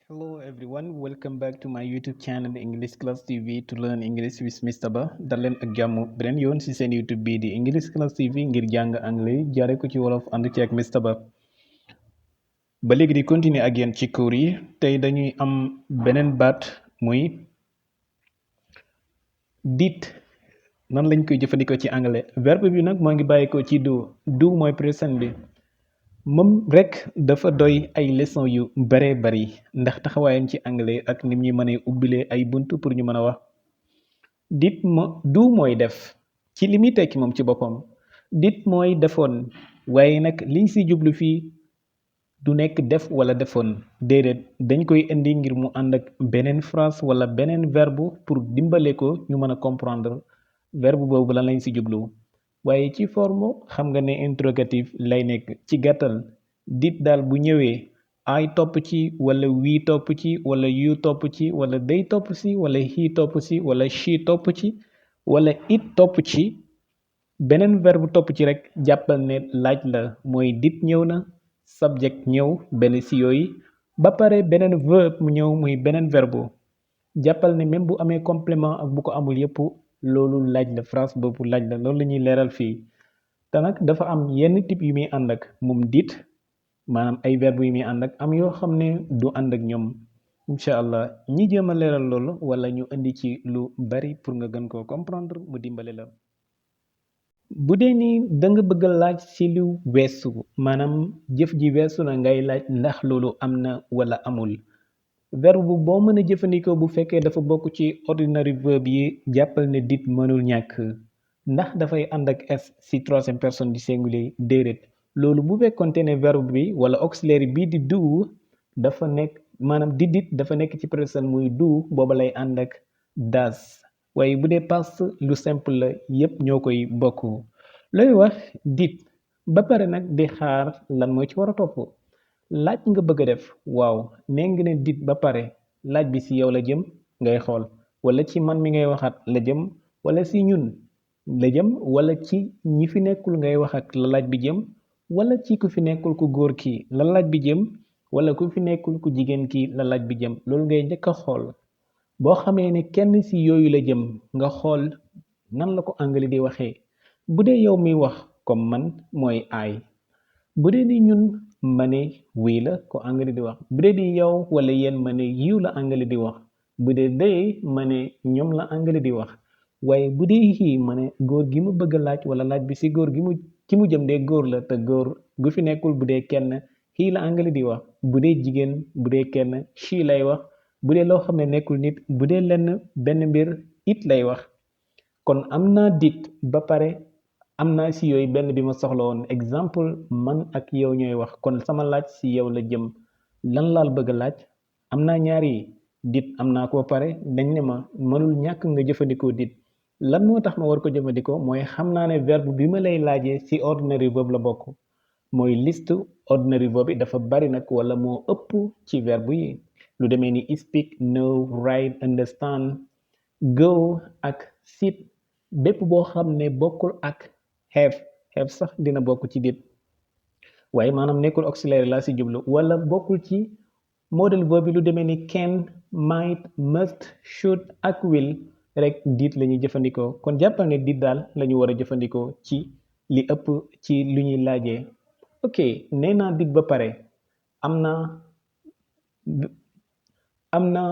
Hello everyone, welcome back to my YouTube channel English Class TV to learn English with Mr. Ba dal leen ak jàmm beneen yoon ci seen YouTube bii di English Class TV ngir jàng anglais jaare ko ci wolof ànd ci ak Mr. Ba ba léegi di continuer ak yéen ci cours yi tey dañuy am beneen baat muy did nan lañ koy jëfandikoo ci anglais verbe bi nag moo ngi bàyyi ko ci do mooy présent bi moom rekk dafa doy ay leçon yu bare bari ndax taxawaayam ci anglais ak nim ñi mënee ubbilee ay bunt pour ñu mën a wax do mooy def ci li muy tekki moom ci boppam did mooy defoon waaye nag liñ si jublu fii du nekk def wala defoon déedéet dañ koy indi ngir mu ànd ak beneen phrase wala beneen verbe pour dimbale ko ñu mën a comprendre verbe boobu lan lañ si jublu waaye ci forme xam nga ne interrogatif lay nekk ci gàttal did daal bu ñëwee I topp ci wala we topp ci wala you topp ci wala they topp ci wala he topp ci wala she topp ci wala it topp ci beneen verbe topp ci rek jàppal ne laaj la mooy did ñëw na subject ñëw benn si yooyu ba pare beneen verbe mu ñëw muy beneen verbe jàppal ne même bu amee complément ak bu ko amul yépp loolu laaj la phrase boobu laaj la loolu la ñuy leeral fii te nag dafa am yenn type yu muy ànd ak moom did maanaam ay verbe yu muy ànd ak am yoo xam ne du ànd ak ñoom incha allah ñi jéem a leeral loolu wala ñu indi ci lu bari pour nga gën koo comprendre mu dimbale la bu dee ni da nga bëgg a laaj ci lu weesu maanaam jëf ji weesu na ngay laaj ndax loolu am na wala amul verbe boo mën a jëfandikoo bu fekkee dafa bokk ci ordinary verbe yi jàppal ne did mënul ñàkk ndax dafay ànd ak s ci troisième personne du singulier déedéet loolu bu fekkonte ne verbe bi wala auxiliaire bii di do dafa nekk maanaam did dafa nekk ci présent muy do booba lay ànd ak das waaye bu dee past lu simple la yépp ñoo koy bokk looy wax did ba pare nag di xaar lan moo ci war a topp laaj nga bëgg a def waaw nee nga ne did ba pare laaj bi ci yow la jëm ngay xool wala ci man mi ngay waxat la jëm wala ci ñun la jëm wala ci ñi fi nekkul ngay wax ak la laaj bi jëm wala ci ku fi nekkul ku góor kii la laaj bi jëm wala ku fi nekkul ku jigéen kii la laaj bi jëm loolu ngay njëkk a xool boo xamee ne kenn ci yooyu la jëm nga xool nan la ko anglais di waxee bu dee yow miy wax comme man mooy I bu dee di ñun ma ne we la ko anglais di wax bu dee di yow wala yéen ma ne you la anglais di wax bu dee they ma ne ñoom la anglais di wax waaye bu dee he ma ne góor gi mu bëgg a laaj wala laaj bi ci góor gi mu ci mu jëm dee góor la te góor gu fi nekkul bu dee kenn he la anglais di wax bu dee jigéen bu dee kenn she lay wax bu dee loo xam ne nekkul nit bu dee lenn benn mbir it lay wax kon am naa did ba pare am naa ci yooyu benn bi ma soxla woon exemple man ak yow ñooy wax kon sama laaj ci yow la jëm lan laal bëgg a laaj am naa ñaari did am naa ko ba pare dañ ne ma mënul ñàkk nga jëfandikoo did lan moo tax ma war ko jëfandikoo mooy xam naa ne verbe bi ma lay laajee ci ordinary verbe la bokk mooy liste ordinary verbe bi dafa bari nag wala moo ëpp ci verbe yi lu demee ni speak know write understand go ak sit bépp boo xam ne bokkul ak have sax dina bokk ci did waaye maanaam nekkul auxiliaire laa ci jublu wala bokkul ci modal verbe bi lu demee ni can might must should ak will rek did la ñuy jëfandikoo kon jàppal ne did daal la ñu war a jëfandikoo ci li ëpp ci lu ñuy laajee ok nee naa did ba pare am na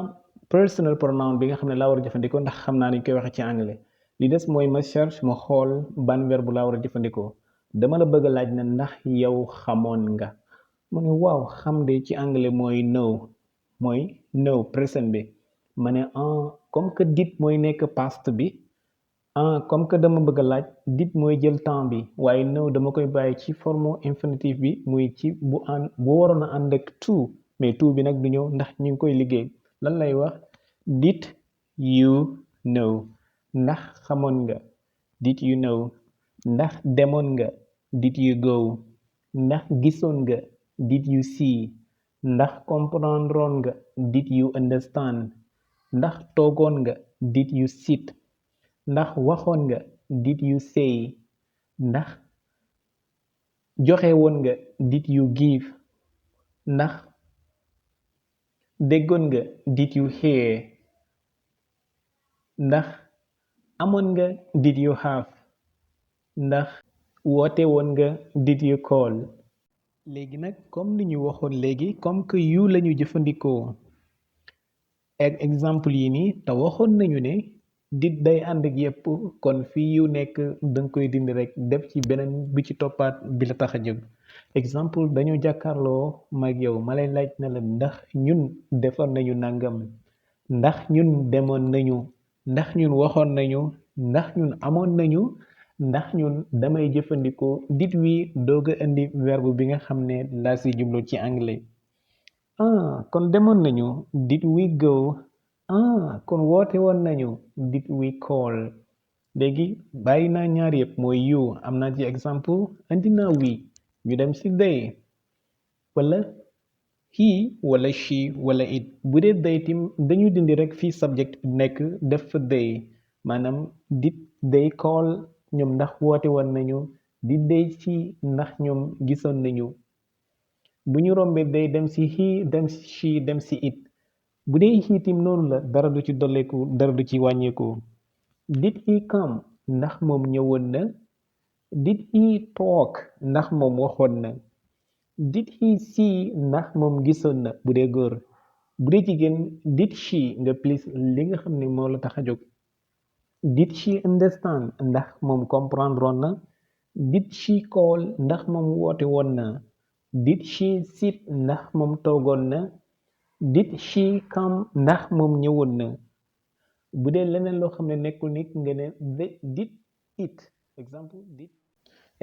personal pronoun bi nga xam ne laa war a jëfandikoo ndax xam naa ni ñu koy waxee ci anglais li des mooy ma cherche ma xool ban verbe laa war a jëfandikoo dama la bëgg a laaj na ndax yow xamoon nga mu ne waaw xam de ci anglais mooy know présent bi ma ne comme que did mooy nekk past bi comme que dama bëgg a laaj did mooy jël temps bi waaye know dama koy bàyyi ci forme infinitif bi muy ci bu waroon a ànd ak to mais to bi nag du ñëw ndax ñu ngi koy liggéey lan lay wax did you know ndax xamoon nga did you know ndax demoon nga did you go ndax gisoon nga did you see ndax comprendroon nga did you understand ndax toogoon nga did you sit ndax waxoon nga did you say ndax joxe woon nga did you give ndax déggoon nga did you hear ndax amoon nga did you have ndax woote woon nga did you call léegi nag comme li ñu waxoon léegi comme que you lañu jëfandikoo ak exemple yi nii te waxoon nañu ne did day ànd ak yépp kon fii you nekk danga koy dindi rek def ci beneen bi ci toppaat bi la tax a jóg exemple dañu jàkkaarloo mag yow ma lay laaj na la ndax ñun defar nañu nàngam ndax ñun demoon nañu ndax ñun waxoon nañu ndax ñun amoon nañu ndax ñun damay jëfandikoo did wi doog a indi verbe bi nga xam ne laa si jublu ci anglais kon demoon nañu did we go kon woote woon nañu did we call léegi bàyyi naa ñaar yëpp mooy you am naa ci exemple andi naa we ñu dem si they wala he wala she wala it bu dee they tim dañu dindi rek fii subject nekk def fa they maanaam did they call ñoom ndax woote woon nañu did they see ndax ñoom gisoon nañu bu ñu rombee day dem si he dem si she dem si it bu dee he tim noonu la dara du ci dolleeku dara du ci wàññeeku did he come ndax moom ñëwoon na did he talk ndax moom waxoon na did he see ndax moom gisoon na bu dee góor bu dee jigéen did she nga please li nga xam ne moo la tax a jóg did she understand ndax moom comprendre woon na did she call ndax moom woote woon na did she sit ndax moom toogoon na did she come ndax moom ñëwoon na bu dee leneen loo xam ne nekkul nit nga ne did it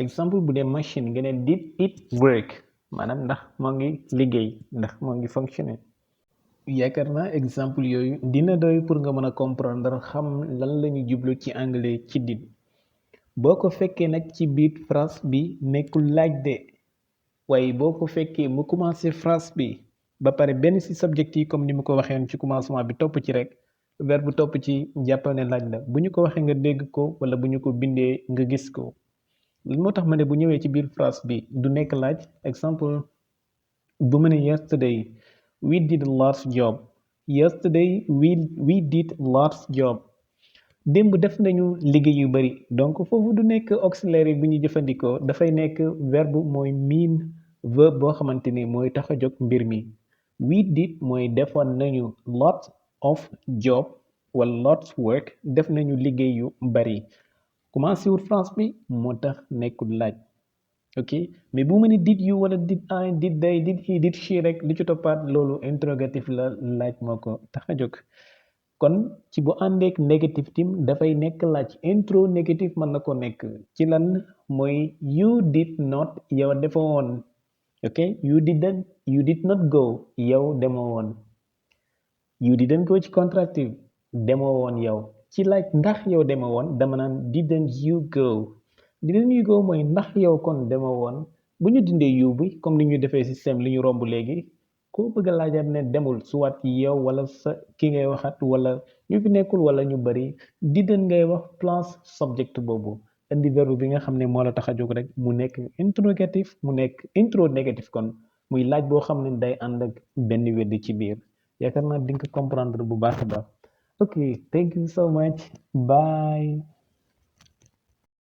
exemple bu dee machine nga ne did it work maanaam ndax moo ngi liggéey ndax moo ngi fonctionner yaakaar naa exemple yooyu dina doy pour nga mën a comprendre xam lan lañu jublu ci anglais ci did boo ko fekkee nag ci biir phrase bi nekkul laaj de waaye boo ko fekkee mu commencé phrase bi ba pare benn ci subject yi comme ni mu ko waxee ci commencement bi topp ci rek verbe bu topp ci jàppal ne laaj la bu ñu ko waxee nga dégg ko wala bu ñu ko bindee nga gis ko li moo tax ma ne bu ñëwee ci biir phrase bi du nekk laaj exemple bu ma ne yesterday we did last job yesterday we did last job démb def nañu liggéey yu bari donc foofu du nekk auxiliaire bu ñu jëfandikoo dafay nekk verbe mooy mean verbe boo xamante ni mooy tax a jóg mbir mi we did mooy defoon nañu lots of job wala lots work def nañu liggéey yu bari commencé wul France bi moo tax nekkul laaj ok mais bu ma ne did you wala did I did they did he did she rek li ci toppaat loolu interrogatif la laaj moo ko tax a jóg kon ci bu àndeek négatif tim dafay nekk laaj intro négatif mën na ko nekk ci lan mooy you did not yow defoo woon ok you did not go yow demoo woon you didn't go ci contractive demoo woon yow ci laaj ndax yow demoo woon dama naan didn't you go mooy ndax yow kon demoo woon bu ñu dindee you bi comme ni ñu defee système li ñu romb léegi koo bëgg a laajaat ne demul soit yow wala sa ki ngay waxat wala ñu fi nekkul wala ñu bari didn't ngay wax place subject boobu indi verbe bi nga xam ne moo la tax a jóg rek mu nekk interrogatif mu nekk intro négatif kon muy laaj boo xam ne day ànd ak benn weddi ci biir yaakaar naa di nga ko comprendre bu baax a baax ok thank you so much bye